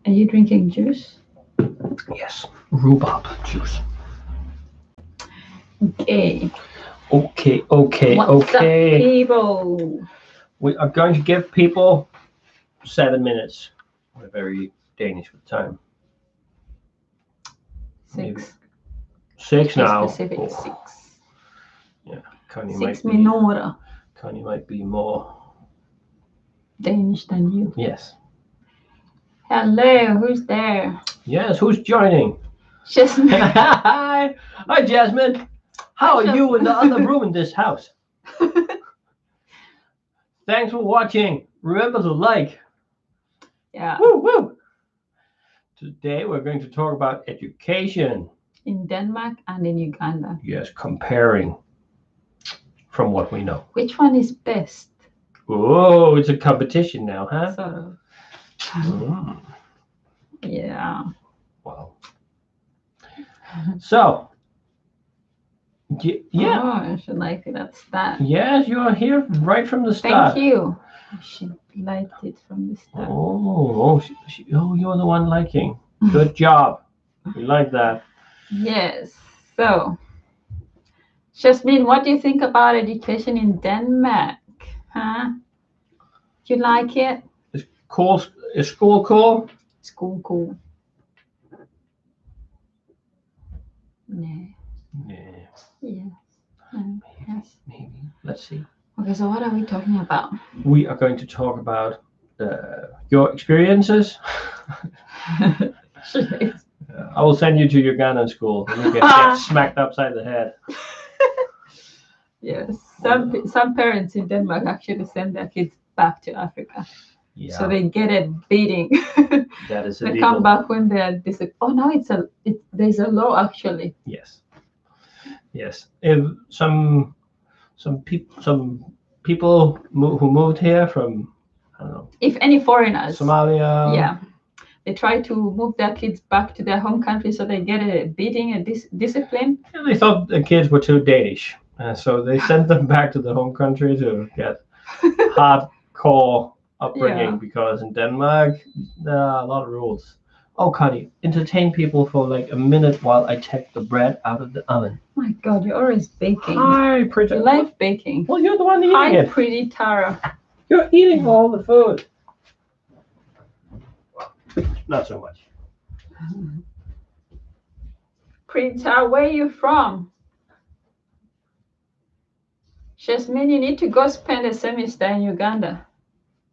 Are you drinking juice? Yes, rhubarb juice. Okay. Okay. What's up, people? We are going to give people 7 minutes. We're very Danish with time. 6. 6 now. Specific Oh. 6. Yeah, Connie 6 might be. minuter. Connie might be more Danish than you. Yes. Hello, who's there? Yes, who's joining? Jasmine. Hi, Jasmine. How are you in the other room in this house? Thanks for watching. Remember to like. Yeah. Woo woo. Today we're going to talk about education. In Denmark and in Uganda. Yes, comparing from what we know. Which one is best? Oh, it's a competition now, huh? Sort of. Yeah. Wow. So, yeah. Oh, I should like that start. Yes, you are here right from the start. Thank you. She liked it from the start. Oh, you're the one liking. Good job. We like that. Yes. So, Jasmine, what do you think about education in Denmark? Huh? Do you like it? Is school cool? School cool. No. Yeah. Yeah. No. Yes. Maybe. Let's see. Okay, so what are we talking about? We are going to talk about your experiences. I will send you to Ugandan school and you get smacked upside the head. Yes, some parents in Denmark actually send their kids back to Africa. Yeah. So they get a beating. That is illegal. They come back when they are now there's a law actually. Yes. If some people who moved here from, I don't know. If any foreigners. Somalia. Yeah. They try to move their kids back to their home country so they get a beating, a discipline. Yeah, they thought the kids were too Danish. So they sent them back to the home country to get hardcore upbringing because in Denmark, there are a lot of rules. Oh, Connie, entertain people for like a minute while I take the bread out of the oven. My God, you're always baking. Hi, pretty. You like baking. Well, you're the one eating it. Hi, pretty Tara. You're eating all the food. Not so much. Pretty Tara, where are you from? Jasmine, you need to go spend a semester in Uganda.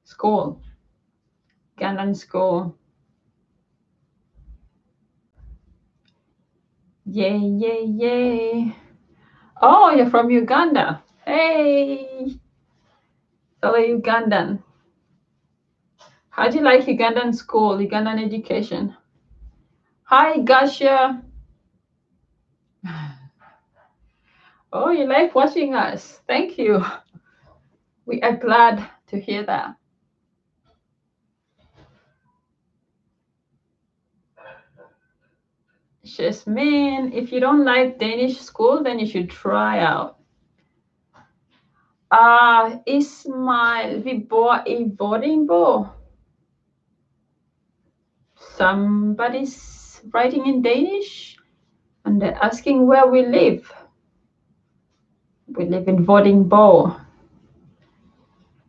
School. Ugandan school. Yay, yay, yay. Oh, you're from Uganda. Hey. Fellow Ugandan. How do you like Ugandan school, Ugandan education? Hi, Gasha. Oh, you like watching us. Thank you. We are glad to hear that. Jasmine, if you don't like Danish school, then you should try out. Ismail, vi bor I Vordingborg. Somebody's writing in Danish and they're asking where we live. We live in Vordingborg.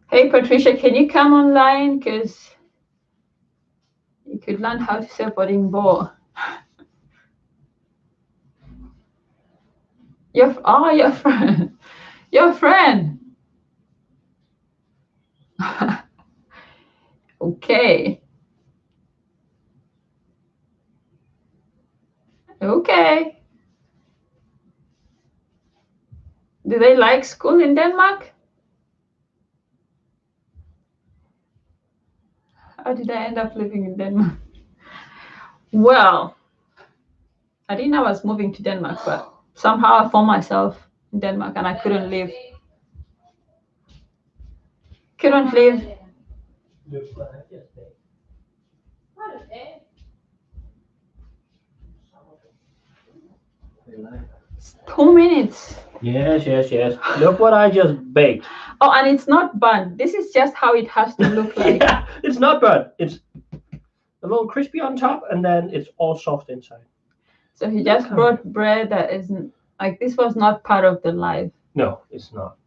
Hey, Patricia, can you come online? Because you could learn how to say Vordingborg. Your friend. Your friend. Okay. Okay. Do they like school in Denmark? How did I end up living in Denmark? Well, I didn't know I was moving to Denmark, but somehow I found myself in Denmark and I couldn't leave. Couldn't leave. 2 minutes. Yes. Look what I just baked. Oh, and it's not burnt. This is just how it has to look like. Yeah, it's not burnt. a little crispy on top, and then it's all soft inside. So he just brought bread that isn't like this was not part of the life. No, it's not.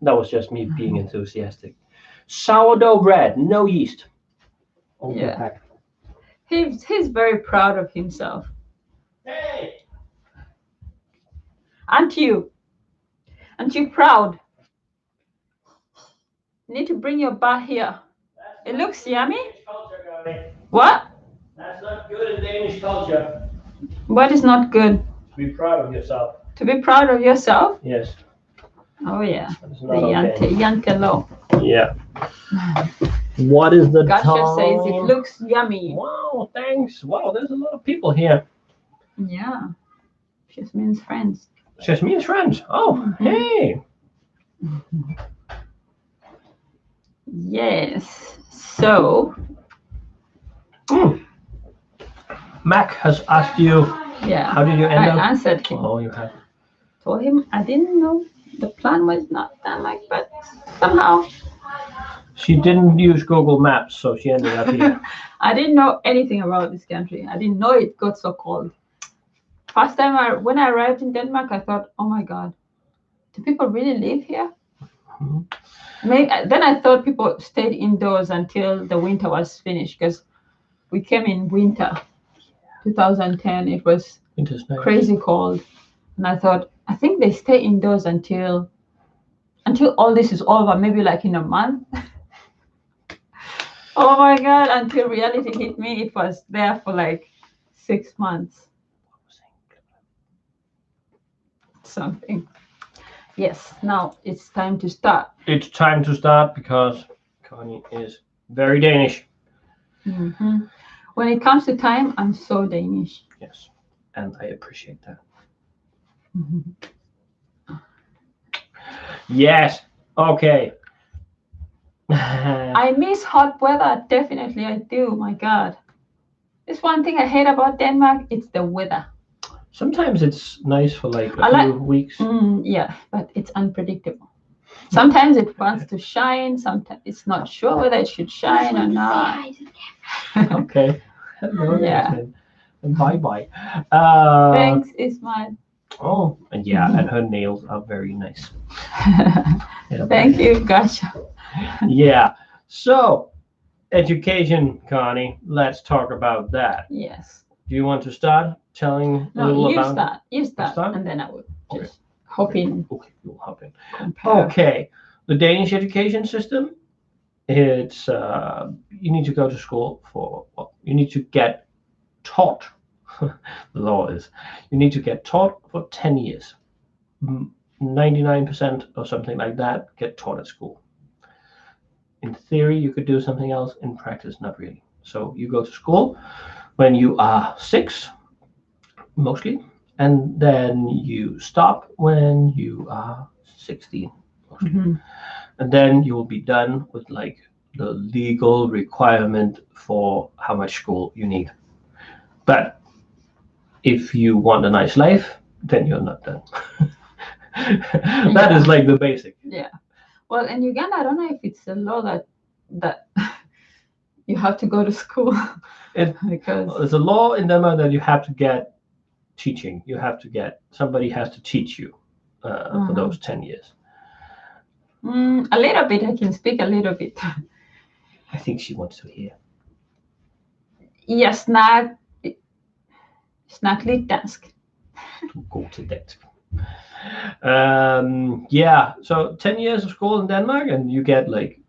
That was just me being enthusiastic. Sourdough bread, no yeast. Open Yeah. pack. He's very proud of himself. Hey! Aren't you? Aren't you proud? You need to bring your bar here. It looks yummy. What? That's not good in Danish culture. What is not good? To be proud of yourself. To be proud of yourself? Yes. Oh yeah. That's The not okay. Yankelo. Yeah. What is the Gotcha time? says it looks yummy. Wow, thanks. Wow, there's a lot of people here. Yeah. Just means friends. Just me and friends. Oh, hey. Yes. So. Mac has asked you, Yeah. how did you end up? I answered him. Oh, you have. Told him I didn't know the plan was not Denmark, but somehow. She didn't use Google Maps, so she ended up here. I didn't know anything about this country. I didn't know it got so cold. First time when I arrived in Denmark, I thought, oh my God, do people really live here? Then I thought people stayed indoors until the winter was finished because we came in winter, 2010. It was crazy cold. And I thought, I think they stay indoors until all this is over, maybe like in a month. Oh my God, until reality hit me, it was there for like 6 months. Something. Yes, now it's time to start. It's time to start because Connie is very Danish. Mm-hmm. When it comes to time, I'm so Danish. Yes, and I appreciate that. Mm-hmm. Yes, okay. I miss hot weather, definitely I do, my God. There's one thing I hate about Denmark, it's the weather. Sometimes it's nice for like a few weeks. Yeah, but it's unpredictable. Sometimes it wants to shine, sometimes it's not sure whether it should shine or not. Okay. Hello, yeah. And bye-bye. Thanks, Ismail. Oh, and yeah, and her nails are very nice. Yeah, thank you, gotcha. Yeah, so education, Connie, let's talk about that. Yes. Do you want to start telling a little about you start, and then I will just hop in. Okay, you'll hop in. Compare. Okay, the Danish education system, it's you need to go to school for, well, you need to get taught. The law is you need to get taught for 10 years. 99% or something like that get taught at school. In theory, you could do something else. In practice, not really. So you go to school when you are 6, mostly, and then you stop when you are 16, mostly. Mm-hmm. And then you will be done with like the legal requirement for how much school you need. But if you want a nice life, then you're not done. That is like the basic. Yeah. Well, in Uganda, I don't know if it's a law that you have to go to school. Because there's a law in Denmark that you have to get teaching. You have to get, somebody has to teach you for those 10 years. A little bit. I can speak a little bit. I think she wants to hear. Jeg snakker lidt dansk. Go to dansk. Yeah, so 10 years of school in Denmark, and you get like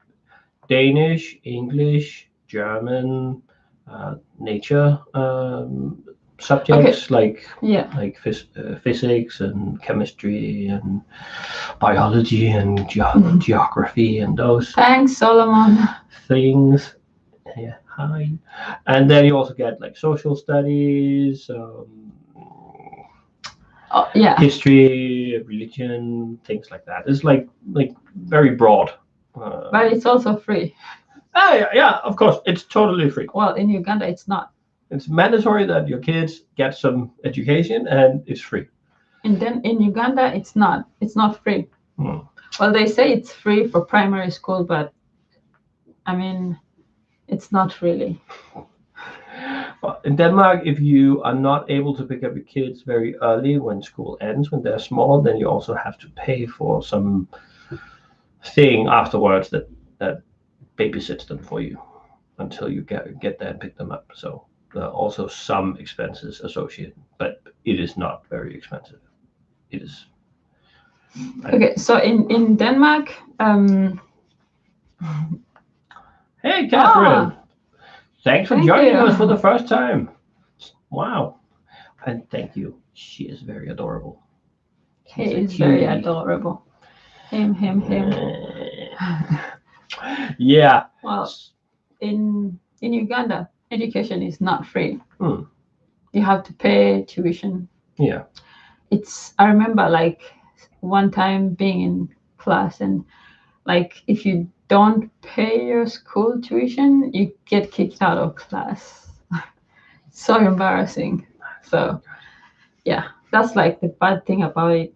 Danish, English, German, nature subjects, like physics and chemistry and biology and geography and those. Thanks, Solomon. Things. Yeah, hi. And then you also get like social studies, history, religion, things like that. It's like very broad. But it's also free. Yeah, of course, it's totally free. Well, in Uganda, it's not. It's mandatory that your kids get some education, and it's free. And then in Uganda, it's not. It's not free. Well, they say it's free for primary school, but I mean, it's not really. Well, in Denmark, if you are not able to pick up your kids very early when school ends, when they're small, then you also have to pay for some thing afterwards that babysits them for you until you get there and pick them up. So there are also some expenses associated, but it is not very expensive. It is. Okay, so in Denmark, Hey, Catherine. Thanks for joining you. us for the first time. Wow. And thank you. She is very adorable. He He's a is very cutie. adorable. Him. Yeah. Well, in Uganda, education is not free. Hmm. You have to pay tuition. Yeah. I remember like one time being in class and like if you don't pay your school tuition, you get kicked out of class. So embarrassing. So yeah, that's like the bad thing about it.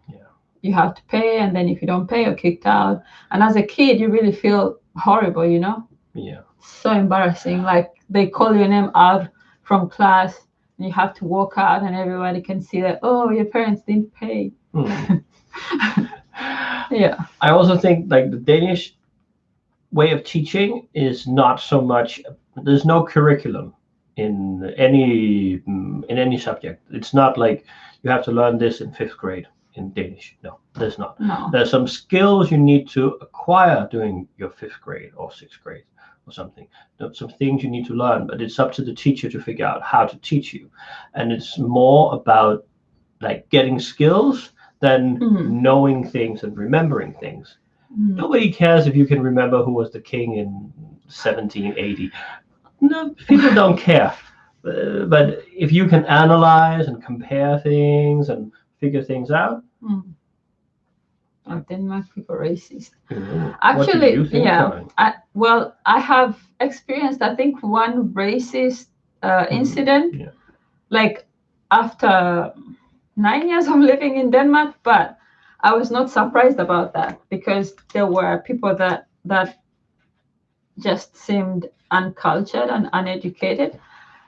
Yeah. You have to pay, and then if you don't pay, you're kicked out. And as a kid, you really feel horrible, you know? Yeah. So embarrassing. Like they call your name out from class and you have to walk out and everybody can see that, oh, your parents didn't pay. Yeah. I also think like the Danish way of teaching is not so much, there's no curriculum in any subject. It's not like you have to learn this in 5th grade in Danish. No, there's not. No. There's some skills you need to acquire during your 5th grade or 6th grade or something. Some things you need to learn, but it's up to the teacher to figure out how to teach you. And it's more about like getting skills than knowing things and remembering things. Nobody cares if you can remember who was the king in 1780. No, people don't care. But if you can analyze and compare things and figure things out. Denmark people racist. Actually, yeah. I have experienced, I think, one racist incident. Yeah. Like after 9 years of living in Denmark, but I was not surprised about that because there were people that just seemed uncultured and uneducated.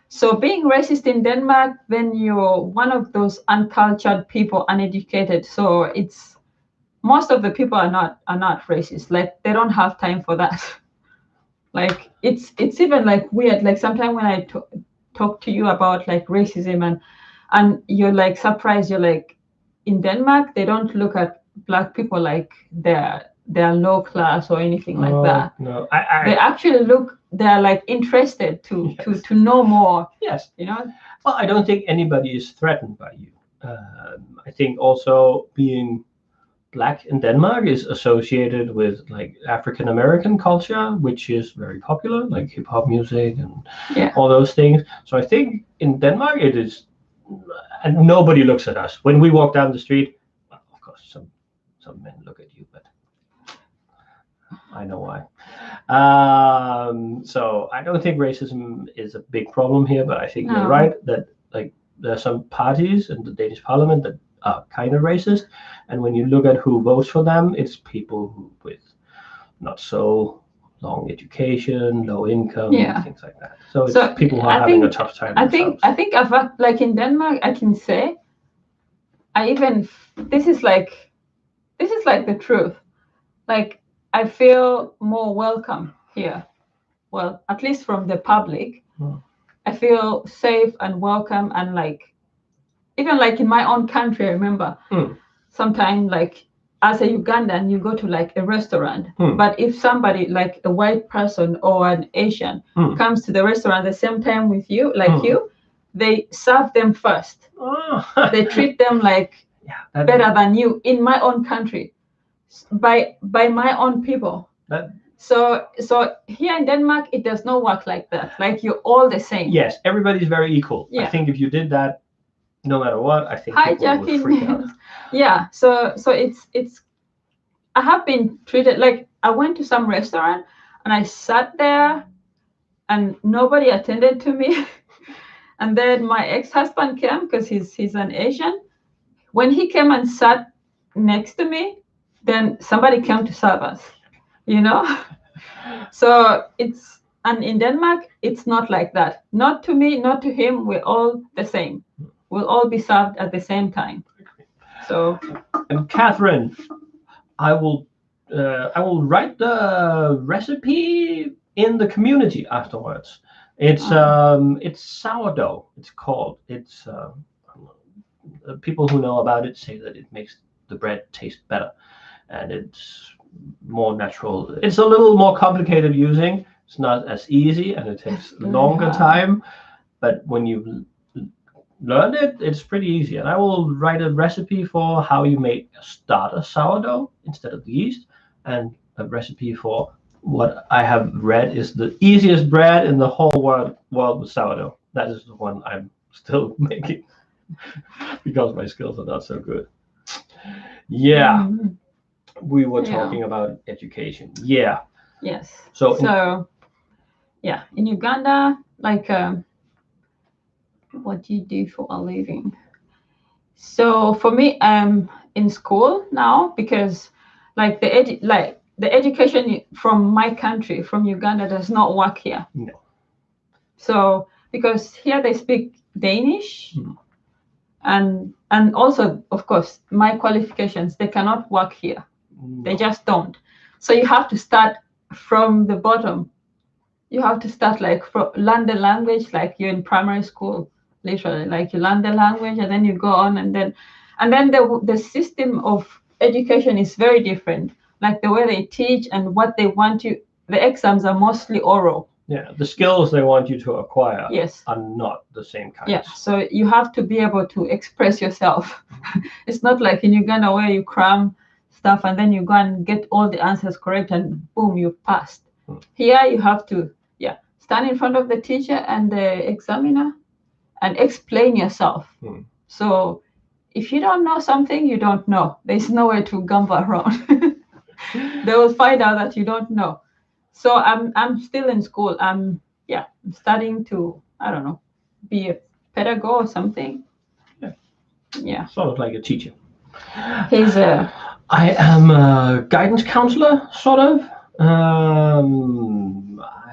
So being racist in Denmark, then you're one of those uncultured people, uneducated. So it's most of the people are not racist. Like they don't have time for that. Like it's even like weird. Like sometimes when I talk to you about like racism and you're like surprised, you're like, in Denmark they don't look at black people like they're low class or anything like that. No, they actually they're like interested to know more. Yes. You know. Well, I don't think anybody is threatened by you. I think also being Black in Denmark is associated with like African American culture, which is very popular, like hip hop music and all those things. So I think in Denmark it is, and nobody looks at us when we walk down the street. Well, of course, some men look at you, but I know why. So I don't think racism is a big problem here, but I think you're right that like there are some parties in the Danish parliament that are kind of racist, and when you look at who votes for them, it's people with not so long education, low income, things like that. So it's people who are having a tough time. I think I've like in Denmark, I can say, this is like the truth. Like I feel more welcome here. Well, at least from the public, I feel safe and welcome, and like even like in my own country, I remember sometimes like as a Ugandan, you go to like a restaurant, but if somebody like a white person or an Asian comes to the restaurant at the same time with you, like you, they serve them first. They treat them like better than you in my own country, by my own people. So here in Denmark, it does not work like that. Like you're all the same. Yes, everybody's very equal. I think if you did that, no matter what, I think people would freak out. Yeah, so it's I have been treated like I went to some restaurant and I sat there and nobody attended to me. And then my ex-husband came because he's an Asian. When he came and sat next to me, then somebody came to serve us, you know. So And in Denmark, it's not like that. Not to me, not to him. We're all the same. We'll all be served at the same time. So. And Catherine, I will write the recipe in the community afterwards. It's sourdough. It's called. It's people who know about it say that it makes the bread taste better, and it's more natural. It's a little more complicated using. It's not as easy, and it takes longer time. But when you learn it, it's pretty easy. And I will write a recipe for how you make a starter sourdough instead of the yeast, and a recipe for what I have read is the easiest bread in the whole world with sourdough. That is the one I'm still making because my skills are not so good. Yeah. We were talking about education. Yeah. Yes. So yeah, in Uganda, like what do you do for a living? So for me, I'm in school now because like the education from my country, from Uganda, does not work here. No. So because here they speak Danish, and also, of course, my qualifications, they cannot work here. No. They just don't. So you have to start from the bottom. You have to start like learn the language like you're in primary school, literally. Like you learn the language and then you go on, and then the system of education is very different. Like the way they teach and what they want you. The exams are mostly oral. Yeah, the skills they want you to acquire yes. are not the same kind. Yeah, so you have to be able to express yourself. It's not like in Uganda where you cram stuff and then you go and get all the answers correct and boom, you passed. Here you have to stand in front of the teacher and the examiner and explain yourself. So if you don't know something, you don't know. There's no way to gamble around. They will find out that you don't know. So I'm still in school. I'm studying to, I don't know, be a pedagogue or something. Yeah. Sort of like a teacher. I am a guidance counselor, sort of. I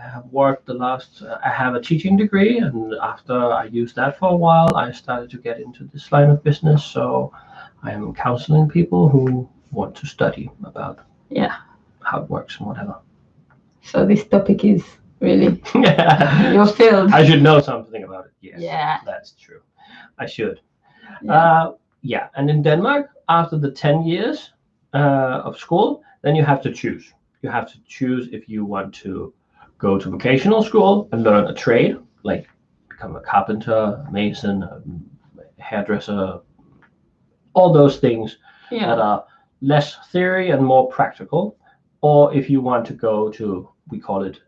have worked I have a teaching degree, and after I used that for a while, I started to get into this line of business. So I am counseling people who want to study about how it works and whatever. So this topic is really your field. I should know something about it. Yes. Yeah. That's true. I should. Yeah. And in Denmark, after the 10 years of school, then you have to choose. You have to choose if you want to go to vocational school and learn a trade, like become a carpenter, a mason, a hairdresser, all those things that are less theory and more practical. Or if you want to go to, we call it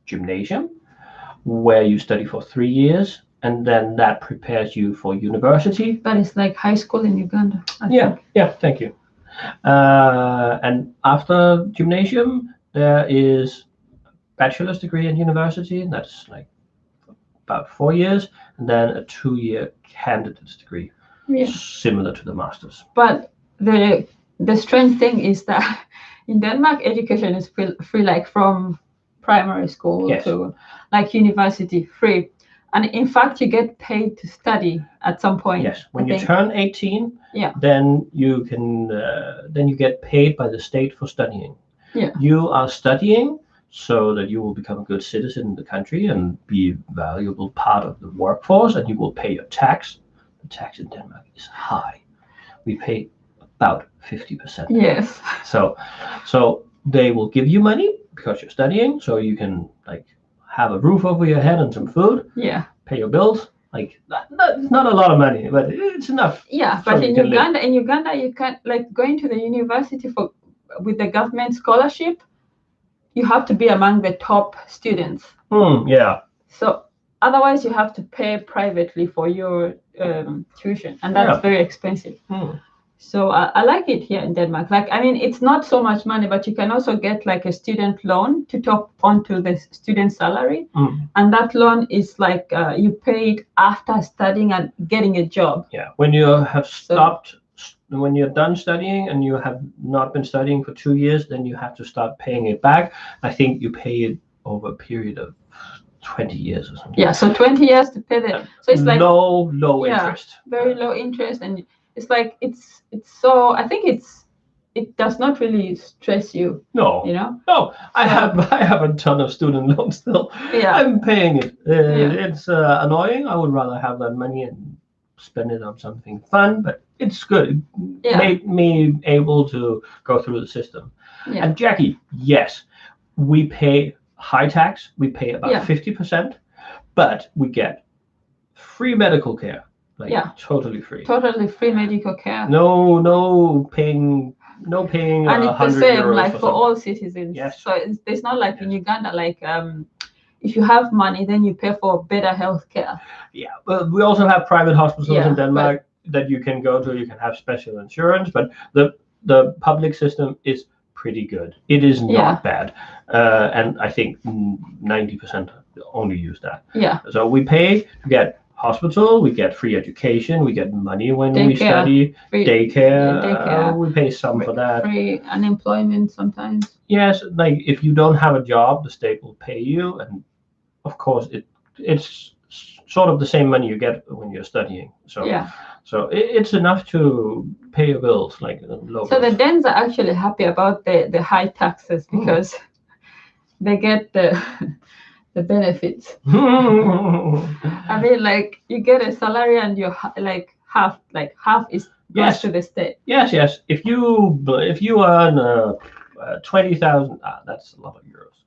gymnasium, where you study for 3 years, and then that prepares you for university. But it's like high school in Uganda. Yeah, thank you. And after gymnasium, there is a bachelor's degree in university, and that's like about 4 years, and then a 2-year candidate's degree, similar to the master's. But the strange thing is that in Denmark, education is free, like from primary school to like university, free. And in fact, you get paid to study at some point. Yes, when you turn 18, then you can then you get paid by the state for studying. Yeah. You are studying so that you will become a good citizen in the country and be a valuable part of the workforce, and you will pay your tax. The tax in Denmark is high. We pay about 50%. Yes. So they will give you money because you're studying, so you can like have a roof over your head and some food. Yeah. Pay your bills. Like not a lot of money, but it's enough. Yeah, but in Uganda, you can't like going to the university with the government scholarship. You have to be among the top students. Yeah. So otherwise, you have to pay privately for your tuition, and that's very expensive. So I like it here in Denmark. Like, I mean, it's not so much money, but you can also get like a student loan to top onto the student salary. And that loan is like you pay it after studying and getting a job. Yeah, when you have stopped, when you're done studying and you have not been studying for 2 years, then you have to start paying it back. I think you pay it over a period of 20 years or something. Yeah, so 20 years to pay the. So it's like low yeah, interest. very low interest, and it's like it's so. I think it does not really stress you. No, you know. no. I So- have a ton of student loans still. Yeah. I'm paying it. Yeah. It's annoying. I would rather have that money and spend it on something fun, but it's good. It Yeah. made me able to go through the system. Yeah. And Jackie, yes, we pay high tax. We pay about Yeah. 50%, but we get free medical care. Like Yeah. totally free. Totally free medical care. No paying And it's the 100 same euros like for for all citizens. Yes. So it's not like in Uganda, like if you have money, then you pay for better health care. Yeah, but we also have private hospitals Yeah, in Denmark that you can go to. You can have special insurance, but the public system is pretty good. It is not Yeah. bad, and I think 90% only use that. Yeah. So we pay to get hospital, we get free education, we get money when we Daycare. study, Free daycare. daycare. We pay some for that. Free unemployment sometimes. Yes, like if you don't have a job, the state will pay you, and of course it's sort of the same money you get when you're studying. So Yeah. so it's enough to pay your bills, like low So the bills. Danes are actually happy about the high taxes because they get the benefits. I mean, like you get a salary and you're like half is goes Yes. to the state. Yes. If you earn 20,000, that's a lot of euros.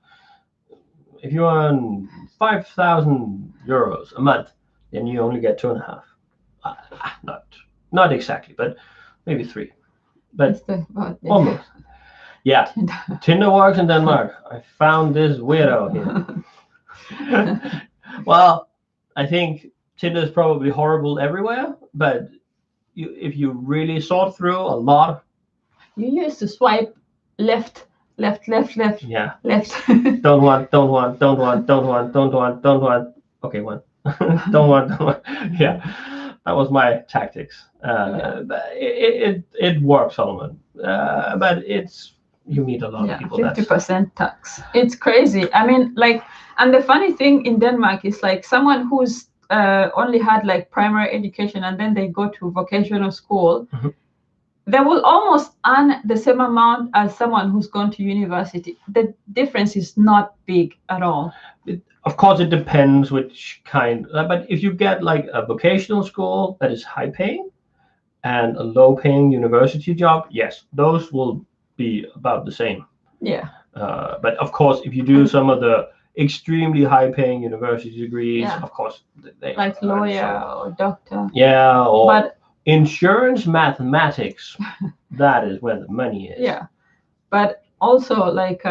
If you earn 5,000 euros a month, then you only get 2.5. Not exactly, but maybe 3. But almost. Yeah. Tinder works in Denmark. I found this weirdo here. Well, I think Tinder is probably horrible everywhere, but if you really sort through a lot. You used to swipe left. Yeah. Left. Don't want. Okay, one. don't want. Yeah, that was my tactics. But it works, Solomon. But you meet a lot of people. 50% tax. It's crazy. I mean, like, and the funny thing in Denmark is like someone who's only had like primary education and then they go to vocational school. Mm-hmm. They will almost earn the same amount as someone who's gone to university. The difference is not big at all. Of course, it depends which kind. But if you get like a vocational school that is high paying and a low paying university job, yes, those will be about the same. Yeah. But of course, if you do some of the extremely high paying university degrees, of course, they like lawyer or doctor. Yeah, or insurance mathematics, that is where the money is. Yeah, but also like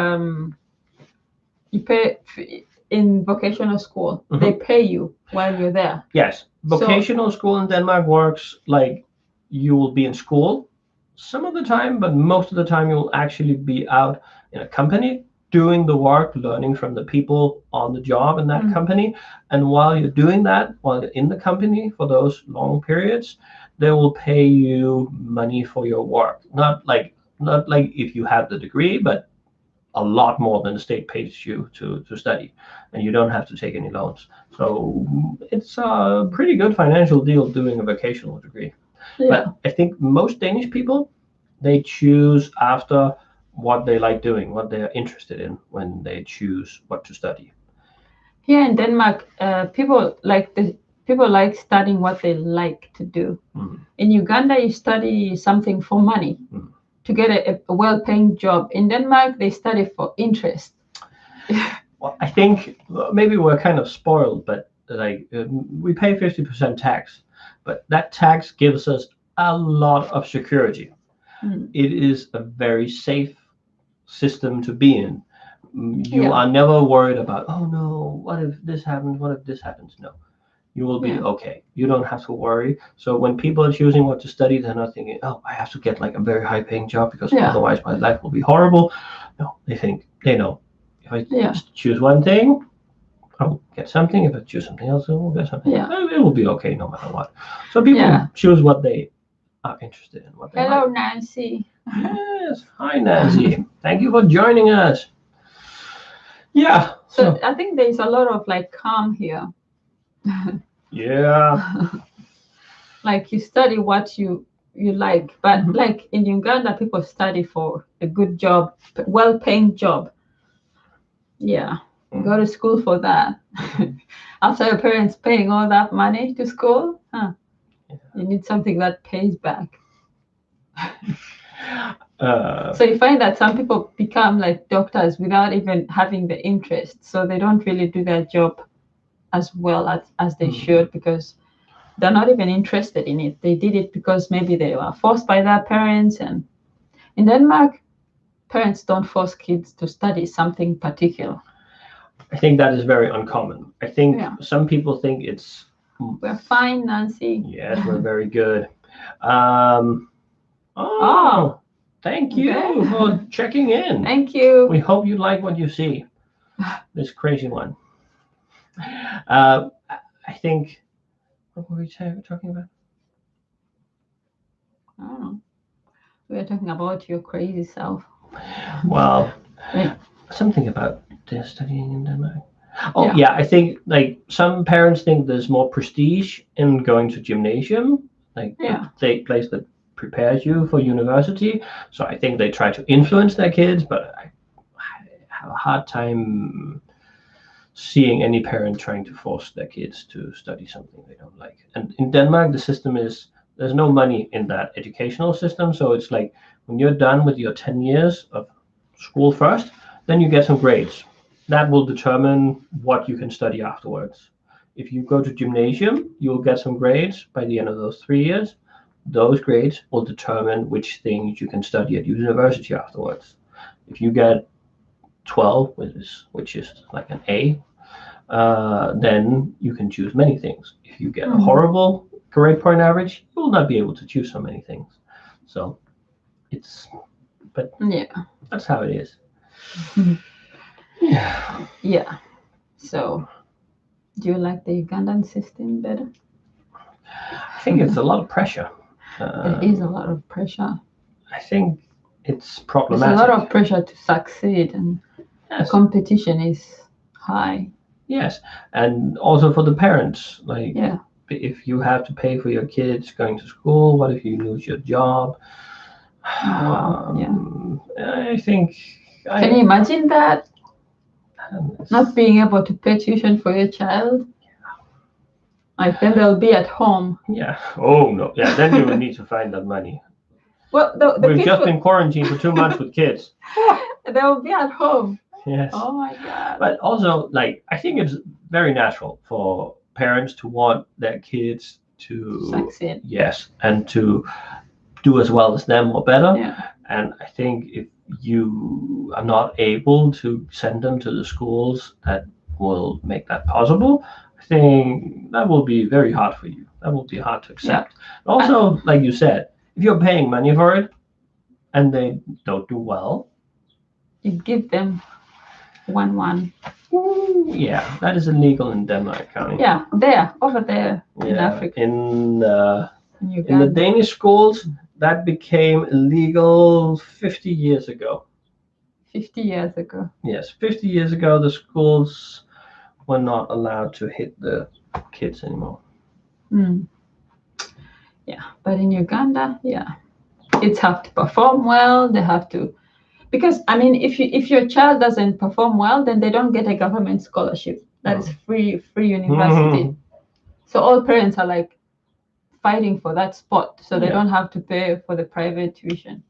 you pay in vocational school. Mm-hmm. They pay you while you're there. Yes, vocational school in Denmark works like you will be in school some of the time, but most of the time you will actually be out in a company doing the work, learning from the people on the job in that company. And while you're doing that, while you're in the company for those long periods, they will pay you money for your work. Not like if you have the degree, but a lot more than the state pays you to study, and you don't have to take any loans. So it's a pretty good financial deal doing a vocational degree. Yeah. But I think most Danish people, they choose after what they like doing, what they're interested in when they choose what to study. Here in Denmark, people like studying what they like to do. In Uganda, you study something for money to get a well-paying job. In Denmark, they study for interest. Well, I think maybe we're kind of spoiled, but like we pay 50% tax, but that tax gives us a lot of security. It is a very safe system to be in. You are never worried about, oh no, what if this happens? What if this happens? No, you will be okay. You don't have to worry. So when people are choosing what to study, they're not thinking, oh, I have to get like a very high paying job because otherwise my life will be horrible. No, they know if I just choose one thing, I'll get something. If I choose something else, I will get something. It will be okay no matter what. So people choose what they are interested in. What they Hello, like. Nancy. Yes. Hi, Nancy. Thank you for joining us. Yeah. So I think there's a lot of like calm here. Yeah. Like you study what you like, but Mhm. like in Uganda, people study for a good job, well-paying job. Yeah, go to school for that. After your parents paying all that money to school, you need something that pays back. So you find that some people become like doctors without even having the interest, so they don't really do their job as well as they should, because they're not even interested in it. They did it because maybe they were forced by their parents. And in Denmark, parents don't force kids to study something particular. I think that is very uncommon. I think Yeah. some people think it's We're fine, Nancy. yes, we're very good. Oh, thank you okay. for checking in. Thank you. We hope you like what you see. This crazy one. I think. What were we talking about? I don't know. We are talking about your crazy self. Well, Yeah. something about studying in Denmark. Oh yeah, I think like some parents think there's more prestige in going to gymnasium, like the place that prepares you for university. So I think they try to influence their kids, but I have a hard time seeing any parent trying to force their kids to study something they don't like. And in Denmark, the system is there's no money in that educational system. So it's like when you're done with your 10 years of school first, then you get some grades. That will determine what you can study afterwards. If you go to gymnasium, you'll get some grades by the end of those 3 years. Those grades will determine which things you can study at university afterwards. If you get 12, which is like an A, then you can choose many things. If you get a horrible grade point average, you will not be able to choose so many things. So but that's how it is. Yeah. Yeah. So, do you like the Ugandan system better? I think it's a lot of pressure. It is a lot of pressure. I think it's problematic. There's a lot of pressure to succeed, and the competition is high. Yes, and also for the parents, like Yeah. if you have to pay for your kids going to school, what if you lose your job? Wow. I think. Can you imagine that? Not being able to pay tuition for your child? Like then they'll be at home. Yeah. Oh no. Yeah. Then you will need to find that money. Well, we've just been quarantined for 2 months with kids. They'll be at home. Yes. Oh my God. But also, like, I think it's very natural for parents to want their kids to succeed. Yes, and to do as well as them or better. Yeah. And I think if you are not able to send them to the schools that will make that possible, I think that will be very hard for you. That will be hard to accept. Yeah. Also, like you said, if you're paying money for it and they don't do well, you give them 1-1. Yeah, that is illegal in Denmark County. Yeah, over there in Africa. In the Danish schools, that became illegal 50 years ago. 50 years ago. Yes, 50 years ago, the schools were not allowed to hit the kids anymore. Yeah, but in Uganda, kids have to perform well. They have to, because I mean, if your child doesn't perform well, then they don't get a government scholarship. That is free university. So all parents are like fighting for that spot, so they don't have to pay for the private tuition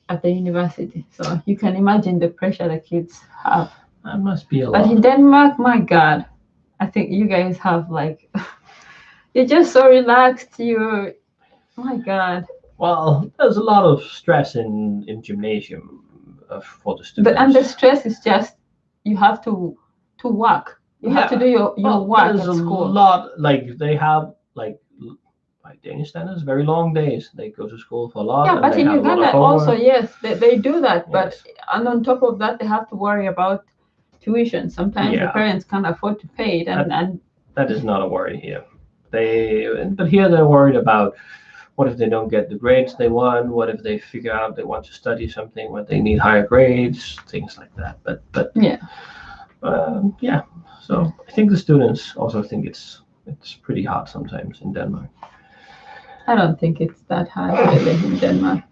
at the university. So you can imagine the pressure the kids have. That must be a lot. But in Denmark, my God, I think you guys have like, you're just so relaxed. My God. Well, there's a lot of stress in gymnasium for the students. And the stress is just, you have to work. You have to do your work at school. A lot, like they have like by Danish standards, very long days. They go to school for a lot. Yeah, but in Uganda also, yes, they do that. But and on top of that, they have to worry about tuition. Sometimes the parents can't afford to pay it, and that is not a worry here. But here they're worried about what if they don't get the grades they want? What if they figure out they want to study something where they need higher grades? Things like that. But Yeah, so I think the students also think it's pretty hard sometimes in Denmark. I don't think it's that hard really in Denmark.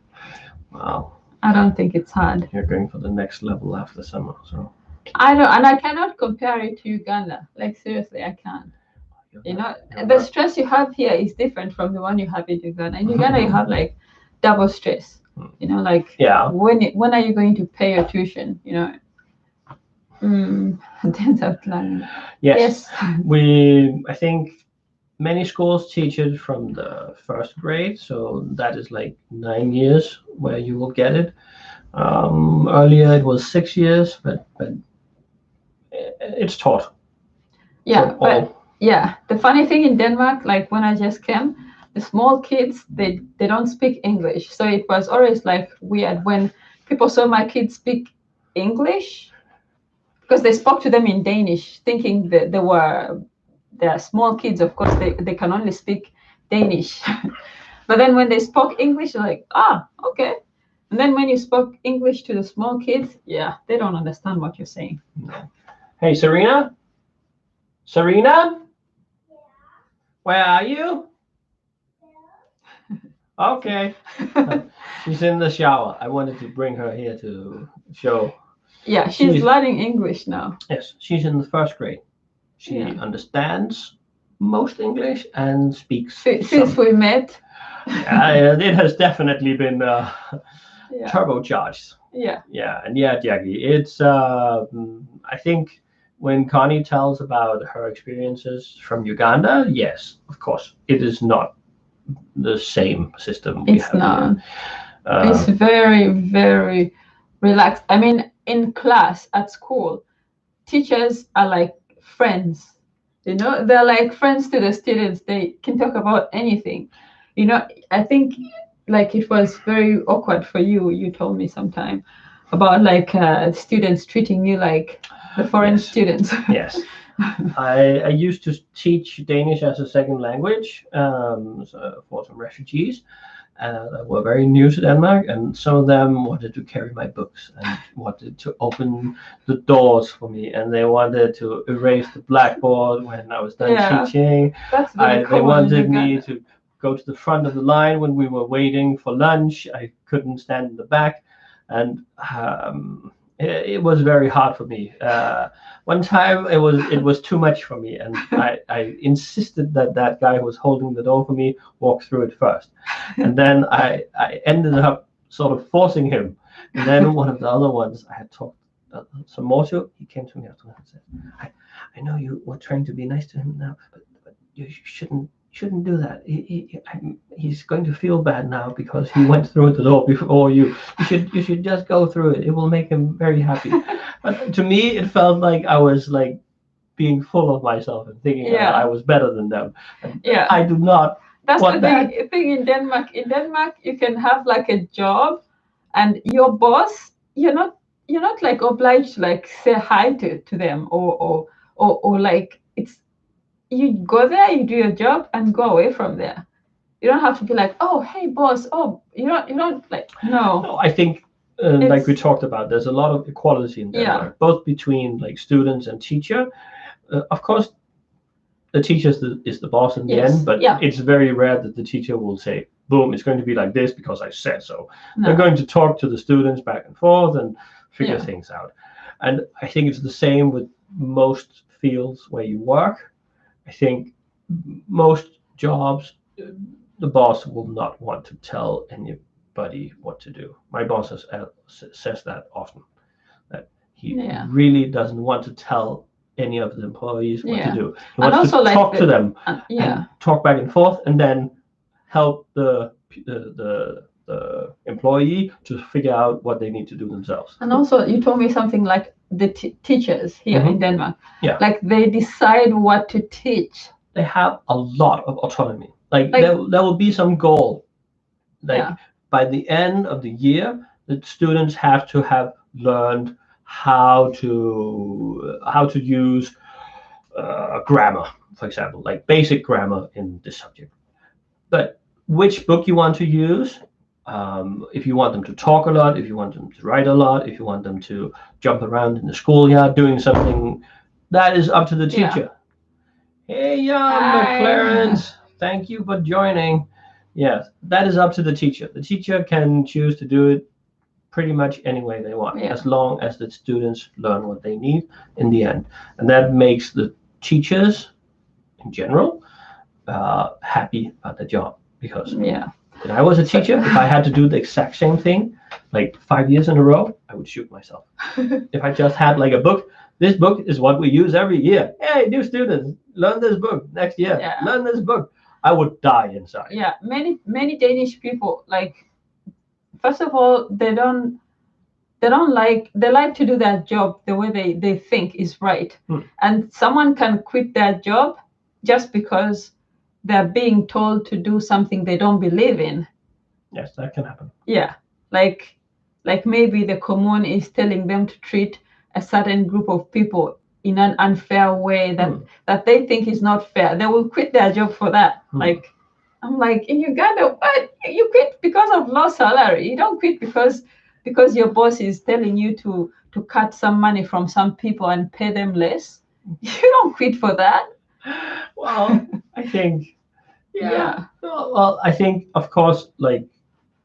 Wow, I don't think it's hard. you're going for the next level after summer, so I don't, and I cannot compare it to Uganda. Like seriously, I can't. You know, the stress you have here is different from the one you have in Uganda. In Uganda, you have like double stress. You know, like yeah, when are you going to pay your tuition? You know, yes, I think many schools teach it from the first grade, so that is like 9 years where you will get it. Earlier it was 6 years, but it's taught. Yeah, but yeah, the funny thing in Denmark, like when I just came, the small kids they don't speak English, so it was always like weird when people saw my kids speak English because they spoke to them in Danish, thinking that they're small kids. Of course, they can only speak Danish, but then when they spoke English, they're like, okay. And then when you spoke English to the small kids, yeah, they don't understand what you're saying. No. Hey, Serena? Serena? Yeah. Where are you? Yeah. Okay. She's in the shower. I wanted to bring her here to show. Yeah, she's learning English now. Yes, she's in the first grade. She understands most English and speaks. Since we met. It has definitely been turbocharged. Yeah. Yeah, and yeah, Jackie, it's I think when Connie tells about her experiences from Uganda, yes, of course, it is not the same system we have not. It's very, very relaxed. I mean, in class at school, teachers are like friends. You know, they're like friends to the students. They can talk about anything. You know, I think like it was very awkward for you. You told me sometime about like students treating you like the foreign students. Yes. I used to teach Danish as a second language for some refugees that were very new to Denmark, and some of them wanted to carry my books and wanted to open the doors for me, and they wanted to erase the blackboard when I was done teaching. That's very they wanted me to go to the front of the line when we were waiting for lunch. I couldn't stand in the back, and it was very hard for me. One time it was too much for me, and I insisted that guy who was holding the door for me walk through it first, and then I ended up sort of forcing him. And then one of the other ones I had talked some more to, he came to me after and said, I know you were trying to be nice to him now, but you shouldn't do that. He's going to feel bad now because he went through the door before you. You should just go through it. It will make him very happy. But to me, it felt like I was like being full of myself and thinking that I was better than them. And I do not. That's the thing in Denmark. In Denmark, you can have like a job, and your boss, you're not like obliged to like say hi to them or like it's. You go there, you do your job, and go away from there. You don't have to be like, oh, hey, boss. Oh, you don't like, no. No, I think, like we talked about, there's a lot of equality in Denmark, both between like students and teacher. Of course, the teacher is the boss in the end, but it's very rare that the teacher will say, boom, it's going to be like this because I said so. No. They're going to talk to the students back and forth and figure things out. And I think it's the same with most fields where you work. I think most jobs, the boss will not want to tell anybody what to do. My boss says that often, that he really doesn't want to tell any of the employees what to do. He wants to talk to them, and talk back and forth, and then help the employee to figure out what they need to do themselves. And also, you told me something like the teachers here in Denmark, like they decide what to teach. They have a lot of autonomy. Like there will be some goal. Like by the end of the year, the students have to have learned how to use grammar, for example, like basic grammar in this subject. But which book you want to use, If you want them to talk a lot, if you want them to write a lot, if you want them to jump around in the schoolyard doing something, that is up to the Yeah. teacher. Hey, young Hi. Clarence, thank you for joining. Yes, that is up to the teacher. The teacher can choose to do it pretty much any way they want, Yeah. as long as the students learn what they need in the end. And that makes the teachers, in general, happy about the job. Because Yeah. when I was a teacher, if I had to do the exact same thing, like 5 years in a row, I would shoot myself. If I just had like a book, this book is what we use every year. Hey, new students, learn this book next year. Yeah. Learn this book. I would die inside. Yeah, many Danish people, like, first of all, they like to do their job the way they think is right. And someone can quit their job just because they're being told to do something they don't believe in. Yes, that can happen. Yeah, like maybe the commune is telling them to treat a certain group of people in an unfair way that they think is not fair. They will quit their job for that. Like, I'm like, in Uganda, what? You quit because of low salary. You don't quit because your boss is telling you to cut some money from some people and pay them less. You don't quit for that. Well, I think, Yeah. Well, I think, of course, like,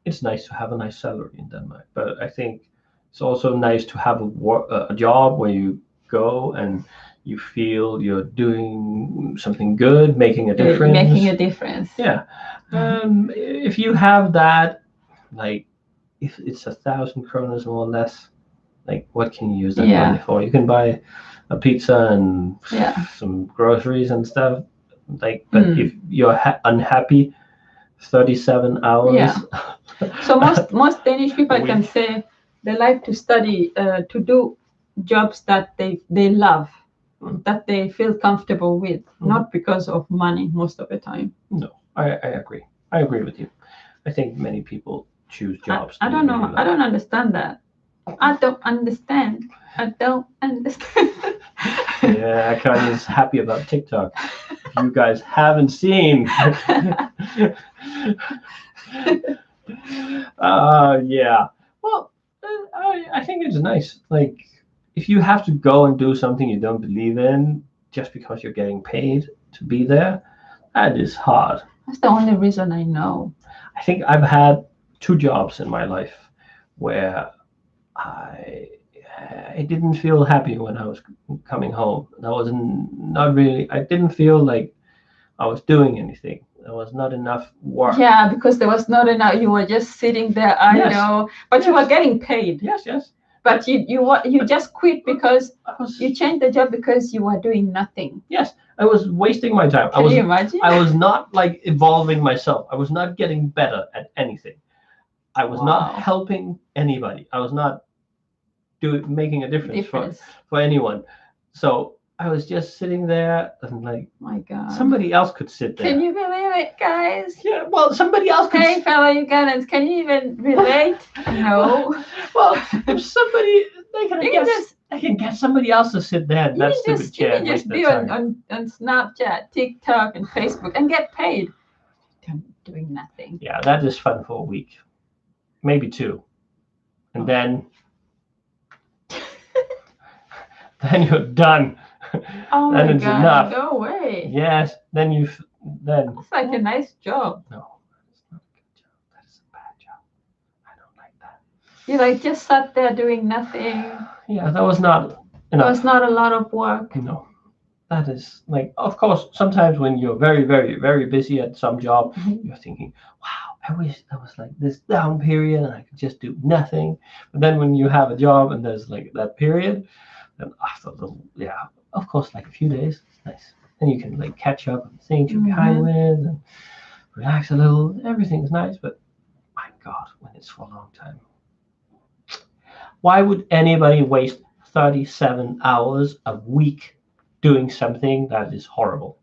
it's nice to have a nice salary in Denmark, but I think it's also nice to have a job where you go and you feel you're doing something good, making a difference. Making a difference. Yeah. If you have that, like, if it's 1,000 kroner more or less, like, what can you use that money for? You can buy a pizza and some groceries and stuff. Like, but if you're unhappy, 37 hours. Yeah. So most Danish people can say they like to study to do jobs that they love, that they feel comfortable with, not because of money most of the time. No, I agree. I agree with you. I think many people choose jobs. I don't know. Really, I don't understand that. I don't understand. Yeah, Kanye is happy about TikTok. If you guys haven't seen. Yeah. Well, I think it's nice. Like, if you have to go and do something you don't believe in just because you're getting paid to be there, that is hard. That's the only reason I know. I think I've had 2 jobs in my life where I didn't feel happy when I was coming home. That was not really. I didn't feel like I was doing anything. There was not enough work. Yeah, because there was not enough. You were just sitting there idle, but you were getting paid. Yes. But you just quit because you changed the job because you were doing nothing. Yes, I was wasting my time. Can you imagine? I was not like evolving myself. I was not getting better at anything. I was not helping anybody. I was not making a difference. For anyone. So I was just sitting there and like, my God, somebody else could sit there. Can you believe it, guys? Yeah, well, somebody else could. Hey, fellow Ugandans, can you even relate? No. Well, if somebody, they can get somebody else to sit there in that stupid chair. You can just be on Snapchat, TikTok, and Facebook and get paid. Doing nothing. Yeah, that is fun for a week, maybe 2, and then you're done. Oh then my it's God! Enough. Go away. Yes, then It's like a nice job. No, it's not a good job. That is a bad job. I don't like that. You like just sat there doing nothing. Yeah, that was not enough. There was not a lot of work. No, that is like, of course, sometimes when you're very, very, very busy at some job, you're thinking, wow, I wish there was like this down period and I could just do nothing. But then when you have a job and there's like that period, then after of course, like a few days, it's nice. Then you can like catch up on things you're behind with and relax a little. Everything's nice, but my God, when it's for a long time. Why would anybody waste 37 hours a week doing something that is horrible?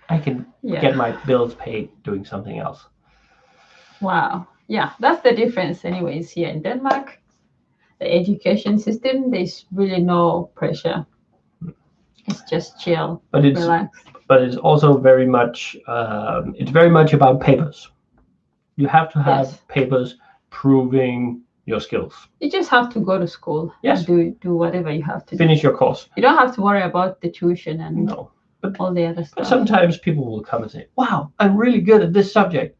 I can get my bills paid doing something else. Wow. Yeah, that's the difference anyways here in Denmark. The education system, there's really no pressure. It's just chill, relax. but it's also very much about papers. You have to have Yes. papers proving your skills. You just have to go to school. Yes. And do whatever you have to do. Finish your course. You don't have to worry about the tuition and No. all the other But stuff. sometimes people will come and say, "Wow, I'm really good at this subject.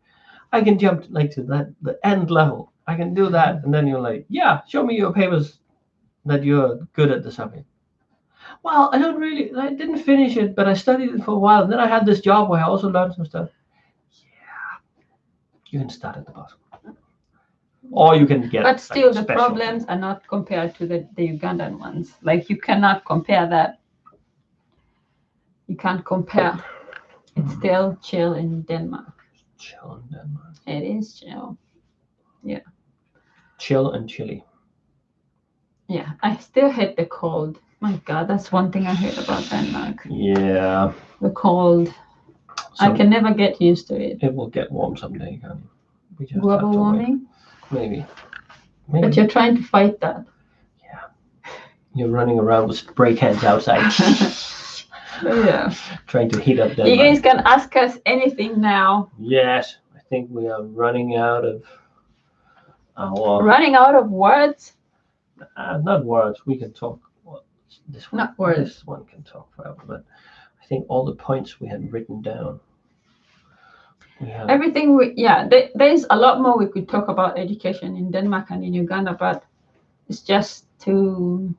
I can jump like to the end level. I can do that." And then you're like, "Yeah, show me your papers that you're good at the subject." Well, I didn't finish it, but I studied it for a while. And then I had this job where I also learned some stuff. Yeah, you can start at the bottom. Or you can get. But still, like, the special problems are not compared to the Ugandan ones. Like, you cannot compare that. You can't compare. It's still chill in Denmark. Chill in Denmark. It is chill. Chill and chilly. Yeah, I still hate the cold. My God, that's one thing I hate about Denmark. Yeah. The cold. I can never get used to it. It will get warm someday, honey. We just Global have to warming? wait. Maybe. But you're trying to fight that. You're running around with spray cans outside. Yeah. Trying to heat up Denmark. You guys can ask us anything now. Yes. I think we are running out of our... Running out of words? not words. We can talk. Well, this one, Not words. This one can talk forever, but I think all the points we had written down. Everything there's a lot more we could talk about education in Denmark and in Uganda, but it's just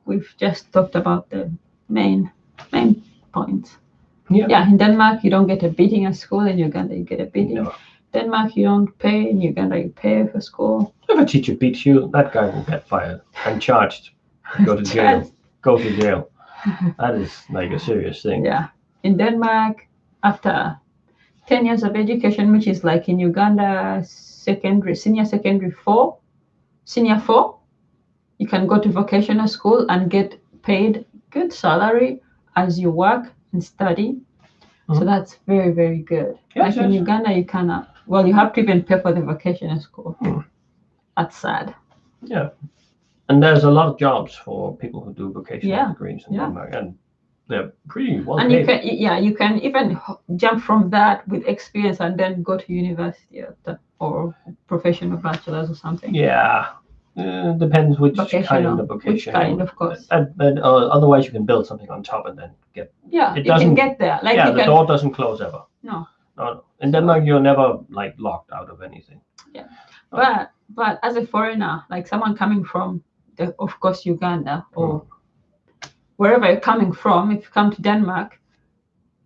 we've just talked about the main points. Yeah, in Denmark you don't get a beating at school. In Uganda you get a beating. No. Denmark you don't pay. In Uganda you pay for school. If a teacher beats you, that guy will get fired and charged. Go to jail. Go to jail. That is like a serious thing. Yeah. In Denmark, after 10 years of education, which is like in Uganda, senior 4, you can go to vocational school and get paid good salary as you work and study. So that's very, very good. Yes, in Uganda, you cannot. Well, you have to even pay for the vocational school. That's sad. Yeah. And there's a lot of jobs for people who do vocational degrees in Denmark, and they're pretty well and paid. You can even jump from that with experience and then go to university or professional bachelor's or something. Yeah. Depends which kind of vocation. Which kind, of course. But otherwise, you can build something on top and then get. Yeah, you can get there. Like the door doesn't close ever. No. In Denmark, you're never like locked out of anything. Yeah, but as a foreigner, like someone coming from, of course, Uganda or wherever you're coming from, if you come to Denmark,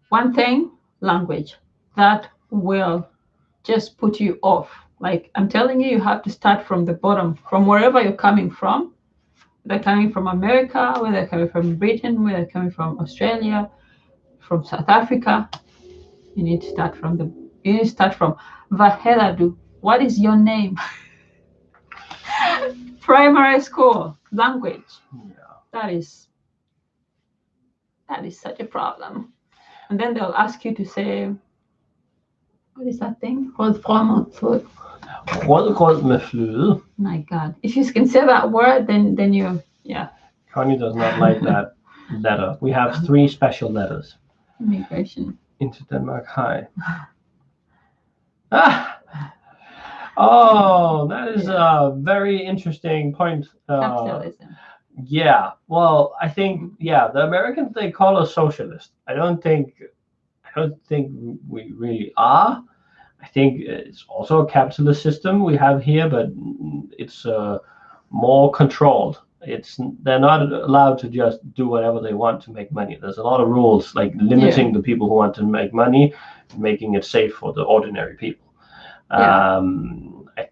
one thing, language, that will just put you off. Like, I'm telling you, you have to start from the bottom, from wherever you're coming from. They're coming from America, whether they're coming from Britain, whether they're coming from Australia, from South Africa. You need to start from Vaheladu. What is your name? Primary school, language. Yeah. That is such a problem. And then they'll ask you to say, what is that thing? Rødgrød med fløde. My God. If you can say that word, then you, Connie does not like that letter. We have 3 special letters. Immigration. Into Denmark High. Oh, that is a very interesting point. Capitalism. Yeah. Well, I think the Americans, they call us socialist. I don't think we really are. I think it's also a capitalist system we have here, but it's more controlled. They're not allowed to just do whatever they want to make money. There's a lot of rules, like limiting the people who want to make money, making it safe for the ordinary people. I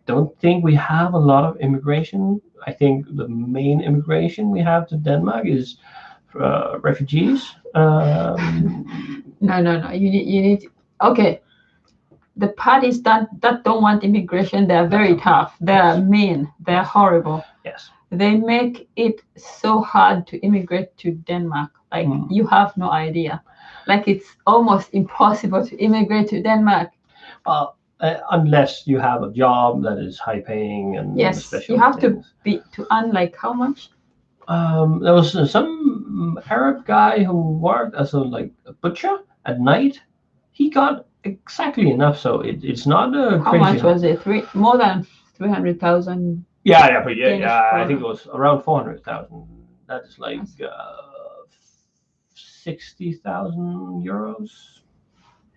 don't think we have a lot of immigration. I think the main immigration we have to Denmark is refugees. No. You need. Okay. The parties that don't want immigration, they're very tough. They're mean. They're horrible. Yes. They make it so hard to immigrate to Denmark. Like, you have no idea. Like, it's almost impossible to immigrate to Denmark. Unless you have a job that is high paying and special you have things. to earn like how much? There was some Arab guy who worked as a butcher, at night, he got exactly enough. So it's not a How crazy. much was it? More than 300,000. Yeah, but Danish I think it kroner. was around 400,000. That is like 60,000 euros.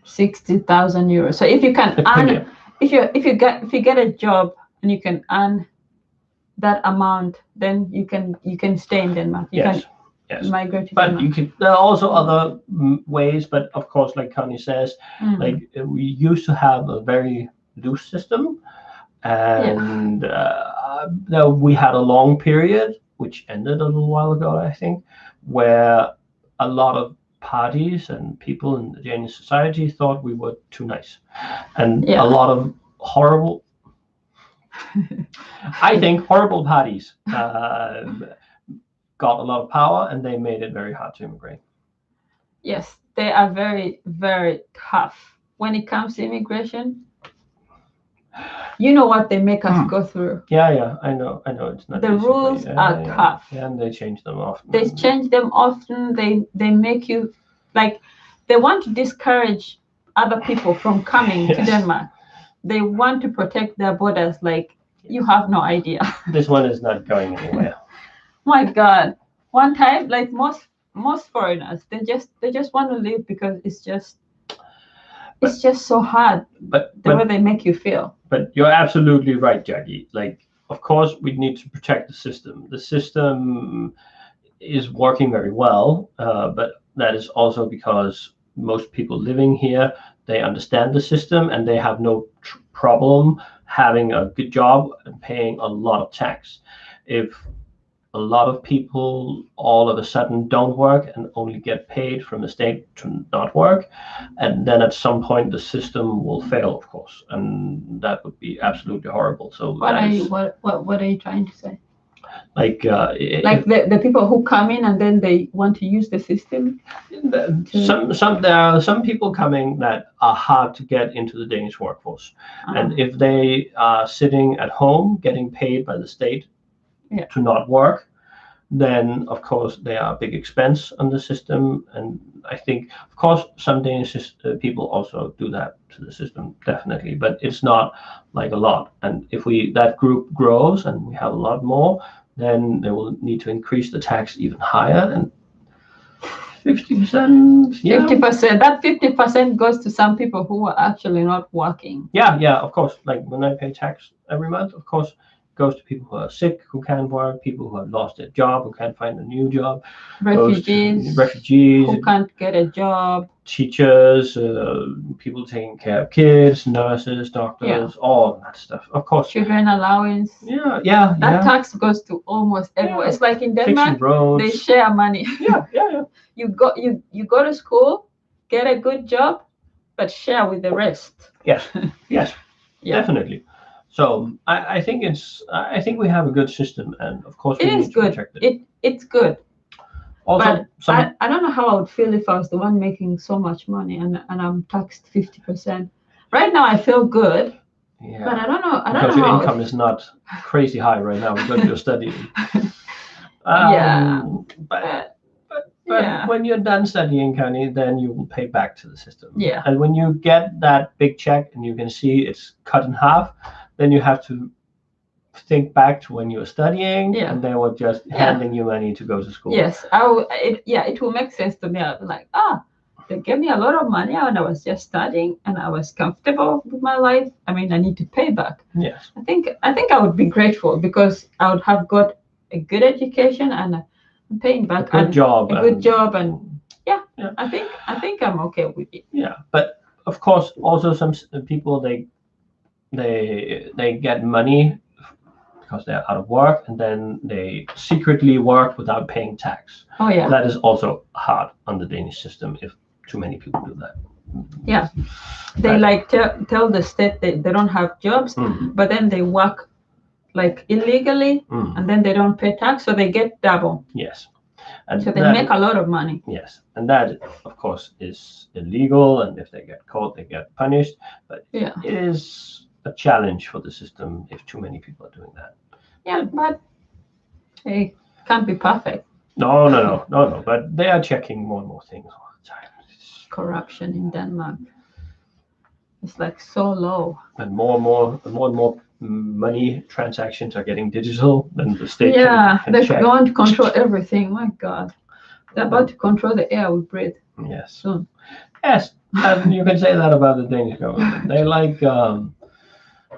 60,000 euros. So if you can Per earn, year. if you get a job and you can earn that amount, then you can stay in Denmark. You Yes. can migrate to But Denmark. you could. There are also other ways, but of course, like Connie says, like we used to have a very loose system, and we had a long period, which ended a little while ago, I think, where a lot of parties and people in the Danish society thought we were too nice, and a lot of horrible. I think horrible parties got a lot of power, and they made it very hard to immigrate. Yes, they are very, very tough when it comes to immigration. You know what they make us go through. Yeah, I know. It's not. The rules are tough. Yeah, and they change them often. They change them often. They make you like they want to discourage other people from coming to Denmark. They want to protect their borders. Like you have no idea. This one is not going anywhere. My God! One time, like most foreigners, they just want to leave because it's just so hard. But the way they make you feel. But you're absolutely right, Jackie. Like, of course, we need to protect the system. The system is working very well, but that is also because most people living here, they understand the system and they have no problem having a good job and paying a lot of tax. If a lot of people all of a sudden don't work and only get paid from the state to not work, and then at some point the system will fail, of course, and that would be absolutely horrible. So what are you trying to say? Like the people who come in and then they want to use the system. There are some people coming that are hard to get into the Danish workforce, and if they are sitting at home getting paid by the state to not work, then of course they are a big expense on the system. And I think, of course, some Danish people also do that to the system, definitely, but it's not like a lot. And if that group grows and we have a lot more, then they will need to increase the tax even higher. And 50%. 50%. That 50% goes to some people who are actually not working. Yeah, of course. Like when I pay tax every month, of course, goes to people who are sick, who can't work, people who have lost their job, who can't find a new job, refugees who can't get a job, teachers, people taking care of kids, nurses, doctors, all that stuff. Of course, children allowance. Yeah. That tax goes to almost everywhere. It's like in Denmark, they share money. Yeah. You go to school, get a good job, but share with the rest. Yes, definitely. So I think we have a good system, and of course we need to protect it. It's good. Also, but I don't know how I would feel if I was the one making so much money and I'm taxed 50%. Right now I feel good. Yeah. But I don't know. Because your income is not crazy high right now because you're studying. But when you're done studying, Connie, then you will pay back to the system. Yeah. And when you get that big check and you can see it's cut in half, then you have to think back to when you were studying, and they were just handing you money to go to school. Yes, it will make sense to me. I'll be like, they gave me a lot of money when I was just studying, and I was comfortable with my life. I mean, I need to pay back. Yes. I think I would be grateful because I would have got a good education and I'm paying back a good job, and I think I'm okay with it. Yeah, but of course, also some people they get money because they're out of work, and then they secretly work without paying tax. Oh yeah. That is also hard on the Danish system if too many people do that. Yeah. They tell the state they don't have jobs, but then they work like illegally, and then they don't pay tax, so they get double. Yes. And so they make a lot of money. Yes, and that of course is illegal, and if they get caught, they get punished. But it is a challenge for the system if too many people are doing that. Yeah, but it can't be perfect. No. But they are checking more and more things all the time. corruption in Denmark. It's like so low. And more and more money transactions are getting digital, then the state can they're check. going to control everything. My God, they're about to control the air we breathe. Yes. Soon. Yes, and you can say that about the Danish government. They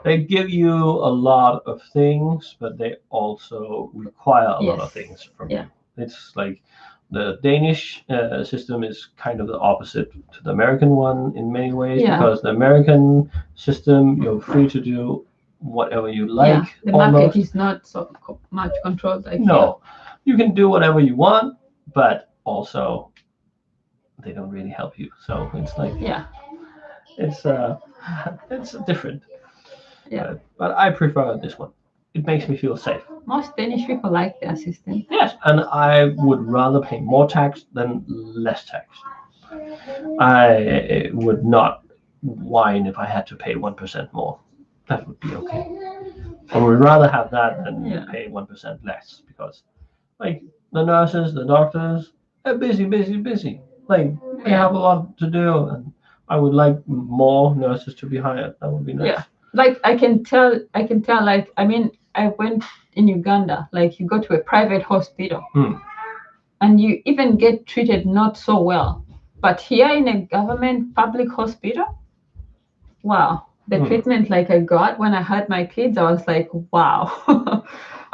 they give you a lot of things, but they also require a lot of things from you. It's like the Danish system is kind of the opposite to the American one in many ways, because the American system, you're free to do whatever you like. The market is not so much controlled like here. You can do whatever you want, but also they don't really help you. So it's like it's different. Yeah. But I prefer this one. It makes me feel safe. Most Danish people like their system. Yes, and I would rather pay more tax than less tax. I would not whine if I had to pay 1% more. That would be okay. I would rather have that than pay 1% less, because like the nurses, the doctors, they're busy. Like they have a lot to do, and I would like more nurses to be hired. That would be nice. Yeah. Like I can tell, like, I mean, I went in Uganda, like you go to a private hospital and you even get treated not so well. But here in a government public hospital, wow, the treatment like I got when I had my kids, I was like, wow.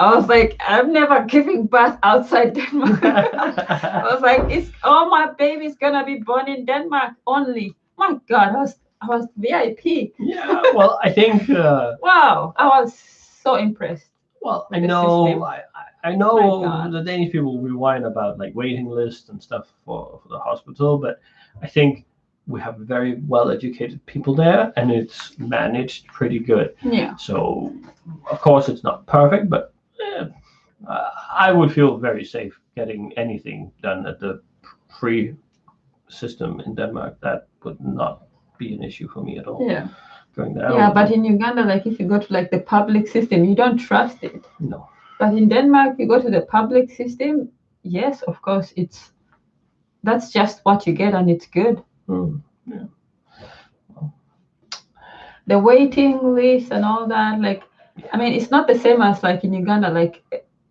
I was like, I'm never giving birth outside Denmark. I was like, my baby's gonna be born in Denmark only. My God, I was VIP. Yeah, well, I think. Wow, I was so impressed. Well, I know the Danish people we whine about like waiting lists and stuff for the hospital, but I think we have very well-educated people there, and it's managed pretty good. Yeah. So, of course, it's not perfect, but I would feel very safe getting anything done at the free system in Denmark. That would not be an issue for me at all. Yeah. Going there. Yeah, but in Uganda, like if you go to like the public system, you don't trust it. No. But in Denmark, you go to the public system. Yes, of course, that's just what you get, and it's good. Yeah. Well, the waiting list and all that, like, I mean, it's not the same as like in Uganda. Like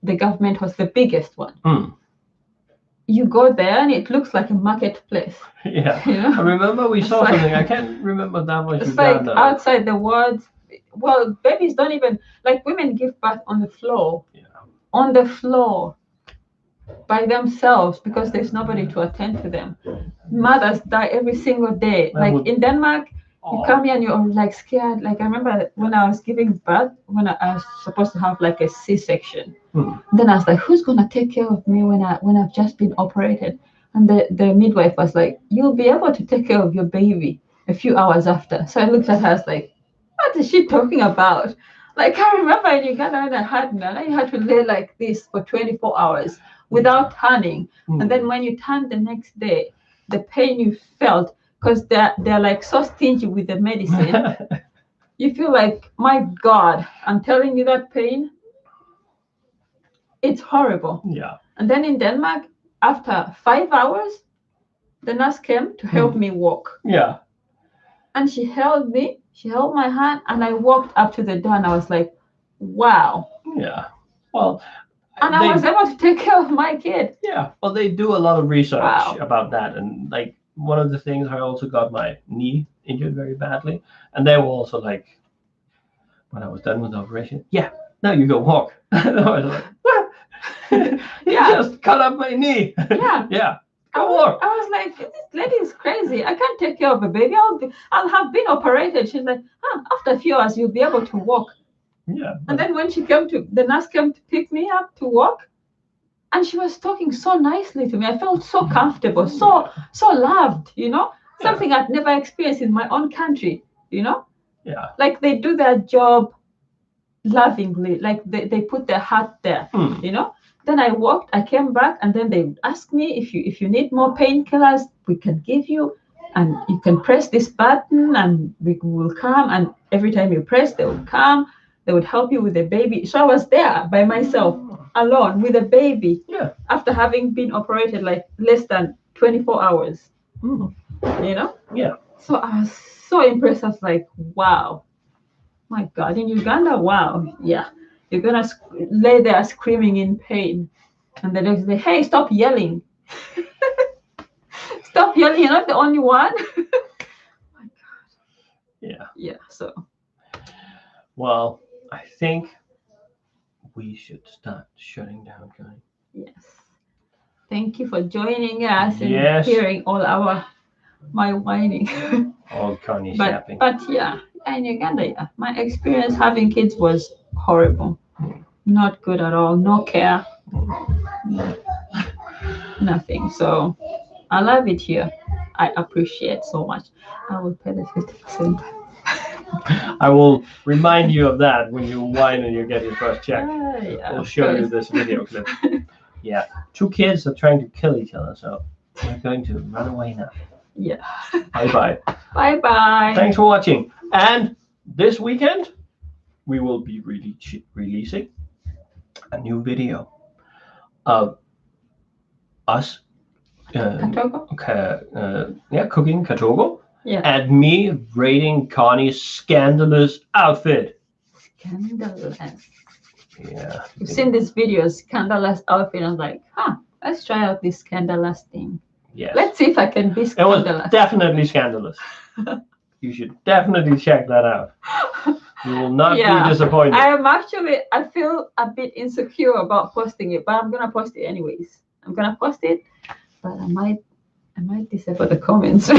the government was the biggest one. You go there and it looks like a marketplace. Yeah. You know? I remember we saw something. I can't remember that much. It's Uganda. Like outside the wards. Well, babies don't even, like, women give birth on the floor. Yeah. On the floor. By themselves, because there's nobody to attend to them. Mothers die every single day. In Denmark, you come here and you're like scared. Like I remember when I was giving birth, when I was supposed to have like a C-section. Then I was like, who's gonna take care of me when I've just been operated? And the midwife was like, you'll be able to take care of your baby a few hours after. So I looked at her, I was like, what is she talking about? Like I remember in Uganda when I had Nana, you had to lay like this for 24 hours without turning. And then when you turn the next day, the pain you felt, because they're like so stingy with the medicine, you feel like, my God, I'm telling you that pain, it's horrible. Yeah. And then in Denmark, after 5 hours, the nurse came to help me walk. Yeah. And she held my hand, and I walked up to the door, and I was like, wow. Yeah. Well, and I was able to take care of my kid. Yeah. Well, they do a lot of research about that. And like one of the things, I also got my knee injured very badly. And they were also like, when I was done with the operation, now you go walk. And I was like, what? You just cut up my knee. Yeah. Yeah. Go walk. I was like, this lady is crazy. I can't take care of a baby. I'll have been operated. She's like, after a few hours, you'll be able to walk. Yeah. And then when the nurse came to pick me up to walk, and she was talking so nicely to me. I felt so comfortable, so loved, something I'd never experienced in my own country, Yeah. Like they do their job lovingly, like they put their heart there, Then I walked, I came back, and then they asked me if you need more painkillers, we can give you, and you can press this button and we will come, and every time you press, they will come. They would help you with the baby. So I was there by myself, alone with a baby, after having been operated like less than 24 hours. you know? Yeah. So I was so impressed. I was like, wow, my God, in Uganda, wow, yeah. You're gonna lay there screaming in pain. And the doctor say, hey, stop yelling. Stop yelling, you're not the only one. Yeah. Yeah, so. Well, I think we should start shutting down, Connie. Yes. Thank you for joining us Yes. and hearing all my whining. All Connie's but yapping. yeah, in Uganda, yeah, my experience having kids was horrible. Not good at all. No care. Nothing. So I love it here. I appreciate so much. I will pay the 50%. I will remind you of that when you whine and you get your first check. Yeah, We'll show you this video clip. Yeah. 2 kids are trying to kill each other, so we're going to run away now. Yeah. Bye-bye. Bye-bye. Thanks for watching. And this weekend, we will be releasing a new video of us cooking katogo. Yeah. And me rating Connie's scandalous outfit. Scandalous. Yeah. You've seen this video, scandalous outfit. I was like, let's try out this scandalous thing. Yes. Let's see if I can be scandalous. It was definitely scandalous. You should definitely check that out. You will not be disappointed. I feel a bit insecure about posting it, but I'm gonna post it anyways. I'm gonna post it, but I might disable the comments.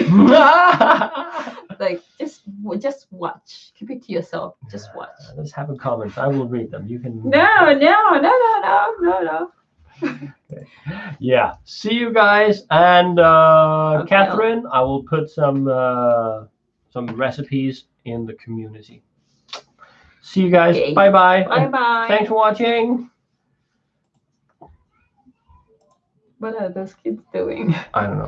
Like just watch. Keep it to yourself. Just watch. Let's have a comment. I will read them. You can. No. Okay. Yeah. See you guys, and Okay. Catherine, I will put some recipes in the community. See you guys. Okay. Bye-bye. Bye-bye. Thanks for watching. What are those kids doing? I don't know.